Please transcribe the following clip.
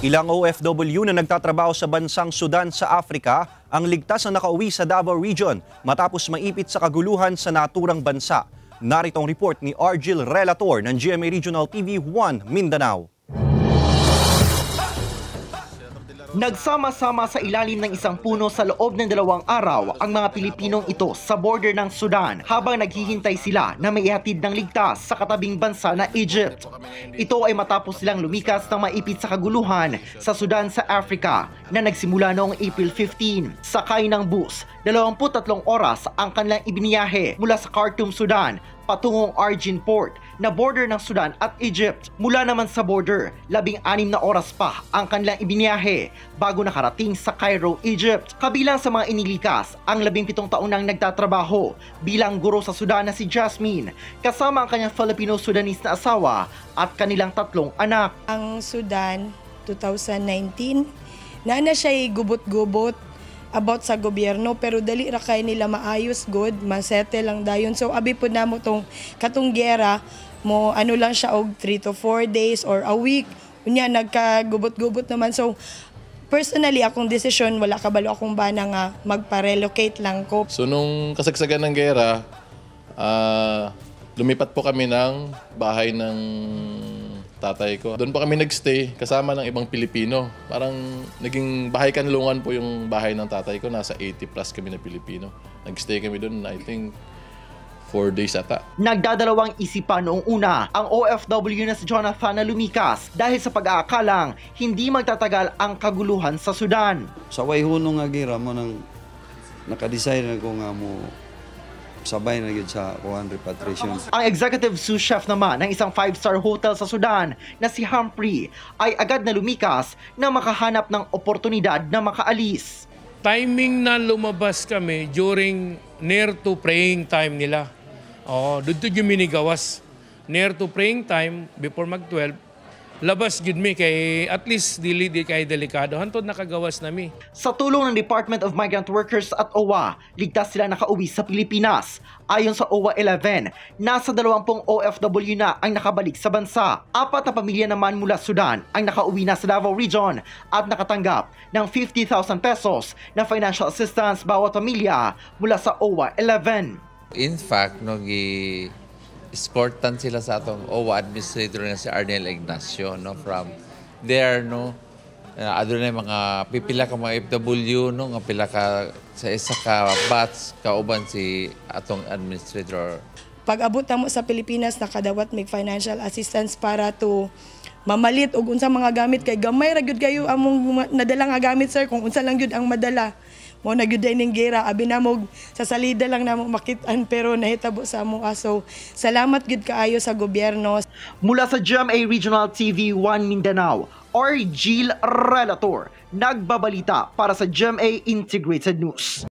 Ilang OFW na nagtatrabaho sa bansang Sudan sa Africa ang ligtas na nakauwi sa Davao Region matapos maipit sa kaguluhan sa naturang bansa. Narito ang report ni Argil Relator ng GMA Regional TV 1 Mindanao. Nagsama-sama sa ilalim ng isang puno sa loob ng 2 araw ang mga Pilipinong ito sa border ng Sudan habang naghihintay sila na maihatid ng ligtas sa katabing bansa na Egypt. Ito ay matapos silang lumikas ng maipit sa kaguluhan sa Sudan sa Africa na nagsimula noong April 15. Sakay ng bus, 23 oras ang kanilang ibiniyahe mula sa Khartoum, Sudan patungong Argin Port na border ng Sudan at Egypt. Mula naman sa border, 16 na oras pa ang kanilang ibiniyahe bago nakarating sa Cairo, Egypt. Kabilang sa mga inilikas ang 17 taon nang nagtatrabaho bilang guro sa Sudan na si Jasmine, kasama ang kanyang Filipino-Sudanese na asawa at kanilang 3 anak. Ang Sudan, 2019, na siya'y gubot-gubot about sa gobyerno, pero dali ra kay nila maayos good, masete lang dayon. So abi po namo tong katong gera mo ano lang siya og 3 to 4 days or a week. Unya nagkagubot-gubot naman. So personally akong desisyon, wala kabalo akong bana nga magpa-relocate lang ko. So nung kasagsagan ng gera, lumipat po kami ng bahay ng tatay ko. Doon po kami nagstay kasama ng ibang Pilipino. Parang naging bahay kanlungan po yung bahay ng tatay ko. Nasa 80 plus kami na Pilipino. Nagstay kami doon, I think, 4 days ata. Nagdadalawang isipan noong una ang OFW na si Jonathan na lumikas dahil sa pag-aakalang hindi magtatagal ang kaguluhan sa Sudan. Sa way hunong nga gira mo nang nakadesign na ko nga mo sabay na yun sa kuhan repatriation. Ang executive sous chef naman ng isang 5-star hotel sa Sudan na si Humphrey ay agad na lumikas na makahanap ng oportunidad na makaalis. Timing na lumabas kami during near to praying time nila. Doon yung minigawas. Near to praying time, before mag-12, labas gid mi kay at least dili kay delikado hantod nakagawas nami. Sa tulong ng Department of Migrant Workers at OWA, ligtas sila nakauwi sa Pilipinas. Ayon sa OWA 11, nasa 20 OFW na ang nakabalik sa bansa. 4 na pamilya naman mula Sudan ang nakauwi na sa Davao Region at nakatanggap ng 50,000 pesos na financial assistance bawat pamilya mula sa OWA 11. In fact, escortan sila sa atong OWA administrator na si Arnel Ignacio, no, from there, no, adto na mga pipila ka mga FW, no, nga pila ka sa isa ka batch kauban si atong administrator. Pag abot mo sa Pilipinas, nakadawat may financial assistance para to mamalit og unsa mga gamit kay gamay ra gyud kayo among nadala nga gamit, sir, kung unsa lang gyud ang madala. Mo na gyud ning gera, abi namog sa salida lang namo makit-an pero nahitabo sa among aso. Salamat gyud kaayo sa gobyerno. Mula sa GMA Regional TV 1 Mindanao, Argil Relator, nagbabalita para sa GMA Integrated News.